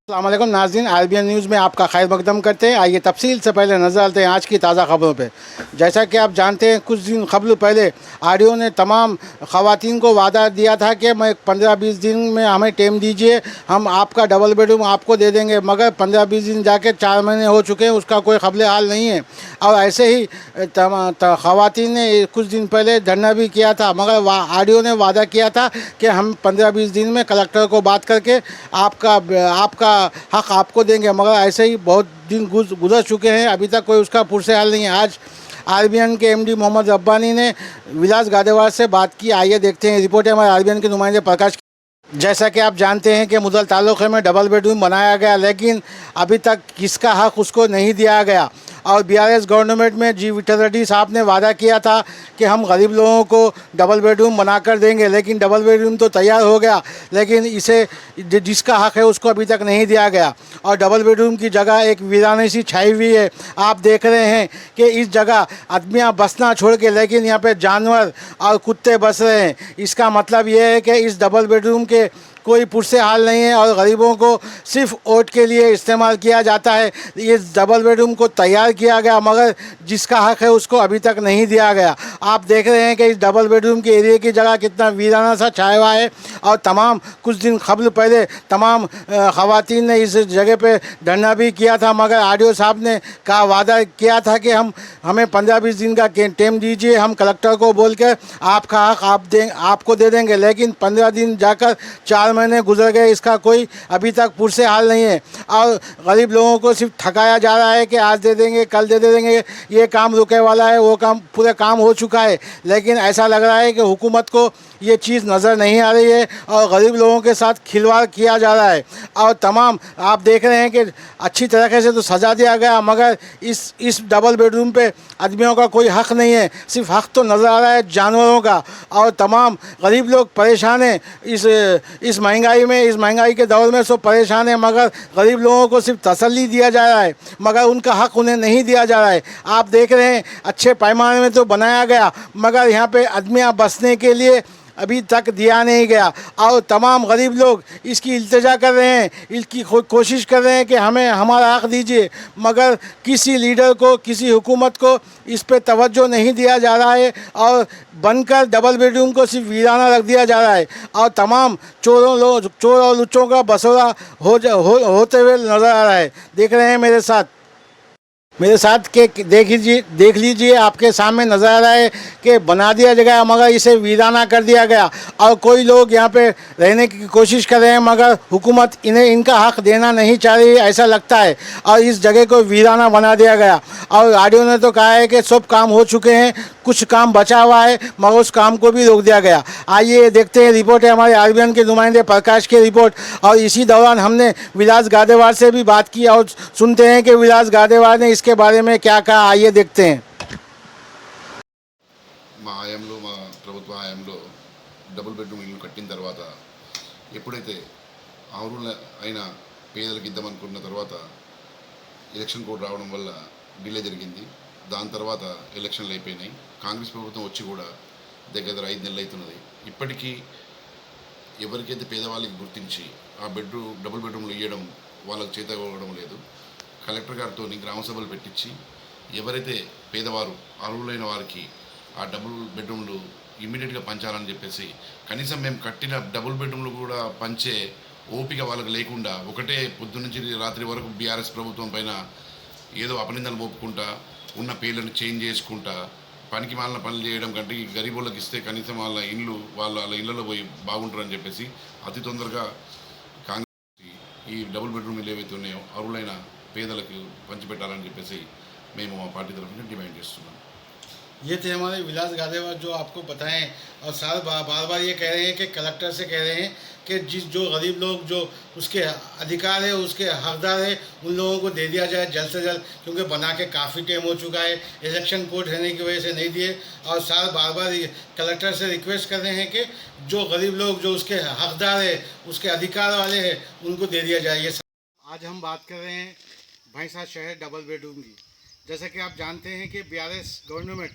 अस्सलामुअलैकुम नाज़रीन, RBN news में आपका खैर मकदम करते हैं। आइए तफसील से पहले नज़र डालते हैं आज की ताज़ा खबरों पे। जैसा कि आप जानते हैं, कुछ दिन कबल पहले आरडीओ ने तमाम ख़वातीन को वादा दिया था कि मैं 15-20 दिन में हमें टाइम दीजिए, हम आपका डबल बेडरूम आपको दे देंगे। मगर 15-20 दिन जाके 4 महीने हो चुके हैं, उसका कोई ख़बरे हाल नहीं है। और ऐसे ही ख़वातीन ने कुछ दिन पहले धरना भी किया था, मगर आरडीओ ने वादा किया था कि हम 15-20 दिन में कलेक्टर को बात करके आपका हक आपको देंगे। मगर ऐसे ही बहुत दिन गुजर चुके हैं, अभी तक कोई उसका पुरसे हाल नहीं है। आज आरबीएन के एमडी मोहम्मद रब्बानी ने विलास गादेवार से बात की। आइए देखते हैं, रिपोर्ट है हमारे आरबीएन के नुमाइंदे प्रकाश। जैसा कि आप जानते हैं कि मुदल तालुक़े में डबल बेडरूम बनाया गया, लेकिन अभी तक किसका हक उसको नहीं दिया गया। और बीआरएस गवर्नमेंट में जी विठल रेड्डी साहब ने वादा किया था कि हम गरीब लोगों को डबल बेडरूम बना कर देंगे, लेकिन डबल बेडरूम तो तैयार हो गया, लेकिन इसे जिसका हक है उसको अभी तक नहीं दिया गया। और डबल बेडरूम की जगह एक वीरानी सी छाई हुई है। आप देख रहे हैं कि इस जगह आदमियाँ बसना छोड़ के, लेकिन यहाँ पे जानवर और कुत्ते बस रहे हैं। इसका मतलब ये है कि इस डबल बेडरूम के कोई पुरसे हाल नहीं है और गरीबों को सिर्फ वोट के लिए इस्तेमाल किया जाता है। ये डबल बेडरूम को तैयार किया गया, मगर जिसका हक है उसको अभी तक नहीं दिया गया। आप देख रहे हैं कि इस डबल बेडरूम के एरिया की जगह कितना वीराना सा छाया हुआ है। और कुछ दिन कबल पहले तमाम ख़वातीन ने इस जगह पे धरना भी किया था, मगर आरडीओ साहब ने वादा किया था कि हमें 15-20 दिन का टाइम दीजिए, हम कलेक्टर को बोल कर आपका हक आपको दे देंगे। लेकिन 15 दिन जाकर 4 महीने गुजर गए, इसका कोई अभी तक पुरसे हाल नहीं है। और गरीब लोगों को सिर्फ थकाया जा रहा है कि आज दे देंगे, कल दे देंगे, ये काम रुके वाला है, वो काम पूरे काम हो चुका है। लेकिन ऐसा लग रहा है कि हुकूमत को ये चीज़ नज़र नहीं आ रही है और गरीब लोगों के साथ खिलवाड़ किया जा रहा है। और तमाम आप देख रहे हैं कि अच्छी तरीके से तो सजा दिया गया, मगर इस डबल बेडरूम पे आदमियों का कोई हक़ नहीं है। सिर्फ हक़ तो नज़र आ रहा है जानवरों का। और तमाम गरीब लोग परेशान हैं इस महंगाई के दौर में। सब परेशान हैं, मगर गरीब लोगों को सिर्फ तसल्ली दिया जा रहा है, मगर उनका हक़ उन्हें नहीं दिया जा रहा है। आप देख रहे हैं अच्छे पैमाने में तो बनाया गया, मगर यहाँ पे आदमियाँ बसने के लिए अभी तक दिया नहीं गया। और तमाम गरीब लोग इसकी इल्तिजा कर रहे हैं, इसकी कोशिश कर रहे हैं कि हमें हमारा हक़ दीजिए, मगर किसी लीडर को, किसी हुकूमत को इस पे तवज्जो नहीं दिया जा रहा है। और बनकर डबल बेडरूम को सिर्फ वीराना रख दिया जा रहा है। और तमाम चोर और लुच्चों का बसोरा होते हुए नज़र आ रहा है। देख रहे हैं मेरे साथ के देख लीजिए, आपके सामने नज़र आ रहा है कि बना दिया गया, मगर इसे वीराना कर दिया गया। और कोई लोग यहाँ पे रहने की कोशिश कर रहे हैं, मगर हुकूमत इनका हक़ देना नहीं चाह रही, ऐसा लगता है। और इस जगह को वीराना बना दिया गया। और आरडीओ ने तो कहा है कि सब काम हो चुके हैं, कुछ काम बचा हुआ है, मगर उस काम को भी रोक दिया गया। आइए देखते हैं, रिपोर्ट है हमारे आरबीएन के नुमाइंदे प्रकाश की रिपोर्ट। और इसी दौरान हमने विलास गादेवार से भी बात की और सुनते हैं कि विलास गादेवार ने इसके बारे में क्या कहा। आइए देखते हैं। మా ప్రభుత్వ హయాంలో డబుల్ బెడ్రూమ్ ఇల్లు కట్టిన తర్వాత ఎప్పుడైతే అర్హుల అయిన పేదలకు ఇద్దామనుకున్న తర్వాత ఎలక్షన్ కోడ్ రావడం వల్ల డిలే జరిగింది. దాని తర్వాత ఎలక్షన్లు అయిపోయినాయి. కాంగ్రెస్ ప్రభుత్వం వచ్చి కూడా దగ్గర 5 నెలలు అవుతున్నది. ఇప్పటికీ ఎవరికైతే పేదవాళ్ళకి గుర్తించి ఆ డబుల్ బెడ్రూమ్లు ఇవ్వడం వాళ్ళకి చేత ఇవ్వడం లేదు. కలెక్టర్ గారితో గ్రామ సభలు పెట్టించి ఎవరైతే పేదవారు అర్హులైన వారికి ఆ డబుల్ బెడ్రూమ్లు ఇమ్మీడియట్గా పంచాలని చెప్పేసి, కనీసం మేము కట్టిన డబుల్ బెడ్రూమ్లు కూడా పంచే ఓపిక వాళ్ళకి లేకుండా ఒకటే పొద్దున్నుంచి రాత్రి వరకు బీఆర్ఎస్ ప్రభుత్వం పైన ఏదో అపనిందలు మోపుకుంటా ఉన్న పేర్లను చేంజ్ చేసుకుంటా పనికి మాలిన పనులు చేయడం కంటే ఈ గరీబులకు ఇస్తే కనీసం వాళ్ళ ఇళ్ళలో పోయి బాగుంటారని చెప్పేసి అతి తొందరగా కాంగ్రెస్ ఈ డబుల్ బెడ్రూమ్ ఇల్లు ఏవైతే ఉన్నాయో అర్హులైన పేదలకు పంచిపెట్టాలని చెప్పేసి మేము మా పార్టీ తరఫున డిమాండ్ చేస్తున్నాం. ये थे हमारे विलास गादेवार जो आपको बताएं, और साल बार बार ये कह रहे हैं कि कलेक्टर से कह रहे हैं कि जो गरीब लोग जो उसके अधिकार है, उसके हकदार है, उन लोगों को दे दिया जाए जल्द से जल्द, क्योंकि बना के काफ़ी टाइम हो चुका है, इलेक्शन कोड रहने की वजह से नहीं दिए। और साल बार बार कलेक्टर से रिक्वेस्ट कर रहे हैं कि जो गरीब लोग जो उसके हकदार है, उसके अधिकार वाले हैं, उनको दे दिया जाए। ये आज हम बात कर रहे हैं भैंसा शहर डबल बेडरूम की। जैसा कि आप जानते हैं कि बीआरएस गवर्नमेंट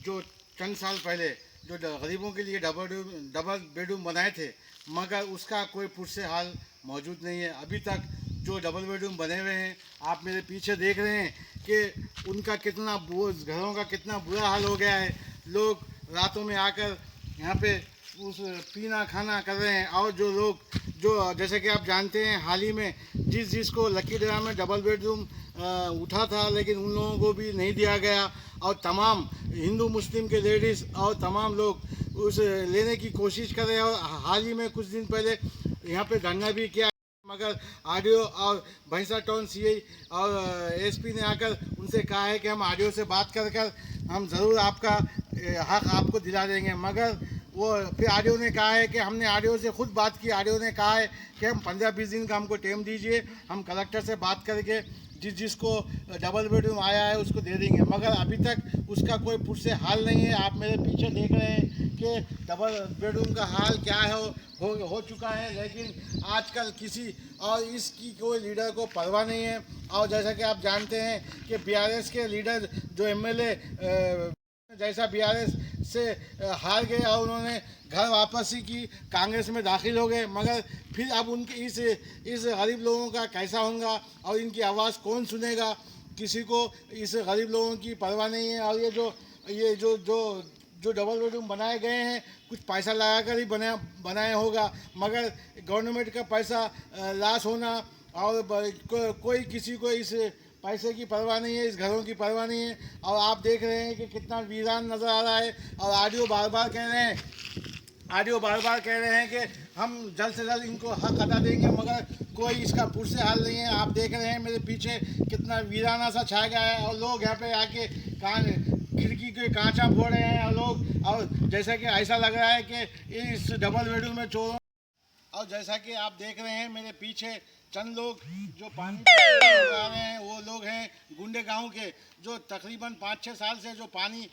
जो चंद साल पहले जो गरीबों के लिए डबल बेडरूम बनाए थे, मगर उसका कोई पुरसे हाल मौजूद नहीं है। अभी तक जो डबल बेडरूम बने हुए हैं, आप मेरे पीछे देख रहे हैं कि उनका कितना घरों का कितना बुरा हाल हो गया है। लोग रातों में आकर यहाँ पे उस पीना खाना कर रहे हैं। और जो लोग जो जैसे कि आप जानते हैं, हाल ही में जिसको लकी ड्रा में डबल बेडरूम उठा था, लेकिन उन लोगों को भी नहीं दिया गया। और तमाम हिंदू मुस्लिम के लेडीज़ और तमाम लोग उस लेने की कोशिश कर रहे हैं। और हाल ही में कुछ दिन पहले यहाँ पे धरना भी किया, मगर आरडीओ और भैंसा टाउन सीआई और एसपी ने आकर उनसे कहा है कि हम आरडीओ से बात कर हम ज़रूर आपका हक आपको दिला देंगे। मगर वो फिर आरडीओ ने कहा है कि हमने आरडीओ से खुद बात की। आरडीओ ने कहा है कि हम 15-20 दिन का हमको टाइम दीजिए, हम कलेक्टर से बात करके जिसको डबल बेडरूम आया है उसको दे देंगे। मगर अभी तक उसका कोई पुरसे हाल नहीं है। आप मेरे पीछे देख रहे हैं कि डबल बेडरूम का हाल क्या है, हो चुका है, लेकिन आजकल किसी और इसकी कोई लीडर को परवाह नहीं है। और जैसा कि आप जानते हैं कि बीआरएस के लीडर जो एमएलए जैसा बीआरएस से हार गए और उन्होंने घर वापसी की, कांग्रेस में दाखिल हो गए, मगर फिर अब उनके इस गरीब लोगों का कैसा होगा और इनकी आवाज़ कौन सुनेगा? किसी को इस गरीब लोगों की परवाह नहीं है। और ये जो डबल बेडरूम बनाए गए हैं, कुछ पैसा लगा कर ही बनाया होगा, मगर गवर्नमेंट का पैसा लॉस होना और कोई किसी को इस पैसे की परवाह नहीं है, इस घरों की परवाह नहीं है। और आप देख रहे हैं कि कितना वीरान नज़र आ रहा है। और आरडीओ बार बार कह रहे हैं कि हम जल्द से जल्द इनको हक अदा देंगे, मगर कोई इसका पुरसे हाल नहीं है। आप देख रहे हैं मेरे पीछे कितना वीराना सा छा गया है, और लोग यहाँ पे आके खिड़की के कांचा फोड़ रहे हैं और जैसा कि ऐसा लग रहा है कि इस डबल बेडरूम में चोरों। और जैसा कि आप देख रहे हैं मेरे पीछे चंद लोग जो पानी लगा रहे हैं, वो लोग हैं गुंडे गांव के, जो तकरीबन 5-6 साल से जो पानी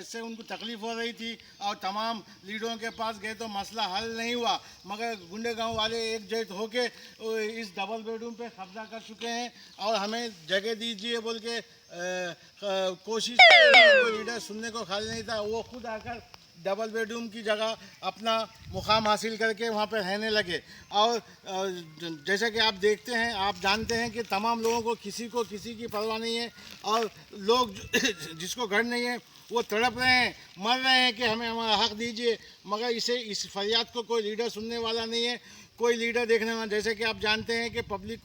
से उनको तकलीफ़ हो रही थी। और तमाम लीडरों के पास गए तो मसला हल नहीं हुआ, मगर गुंडे गांव वाले एकजुट होके इस डबल बेडरूम पे कब्जा कर चुके हैं। और हमें जगह दीजिए बोल के कोशिश, कोई लीडर सुनने को खाली नहीं था। वो खुद आकर डबल बेडरूम की जगह अपना मुकाम हासिल करके वहाँ पे रहने लगे। और जैसा कि आप देखते हैं, आप जानते हैं कि तमाम लोगों को किसी की परवाह नहीं है। और लोग जिसको घर नहीं है वो तड़प रहे हैं, मर रहे हैं कि हमें हमारा हक दीजिए, मगर इस फरियाद को कोई लीडर सुनने वाला नहीं है, कोई लीडर देखने वाला। जैसे कि आप जानते हैं कि पब्लिक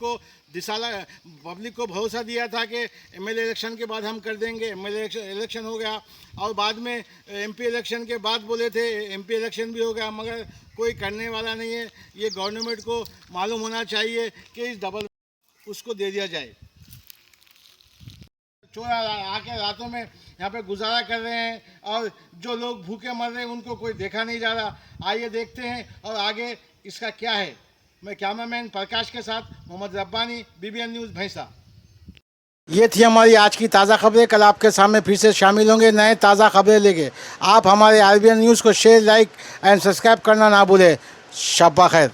को भरोसा दिया था कि एमएलए इलेक्शन के बाद हम कर देंगे। एमएलए इलेक्शन हो गया, और बाद में एमपी इलेक्शन के बाद बोले थे एमपी इलेक्शन भी हो गया, मगर कोई करने वाला नहीं है। ये गवर्नमेंट को मालूम होना चाहिए कि इस डबल उसको दे दिया जाए। चोर आके रातों में यहाँ पे गुजारा कर रहे हैं, और जो लोग भूखे मर रहे हैं उनको कोई देखा नहीं जा रहा। आइए देखते हैं और आगे इसका क्या है। मैं कैमरामैन प्रकाश के साथ मोहम्मद रब्बानी, बीबीएन न्यूज़ भैंसा। ये थी हमारी आज की ताज़ा खबरें। कल आपके सामने फिर से शामिल होंगे नए ताज़ा खबरें लेके। आप हमारे आरबीएन न्यूज़ को शेयर, लाइक एंड सब्सक्राइब करना ना भूलें। शब्बा खैर।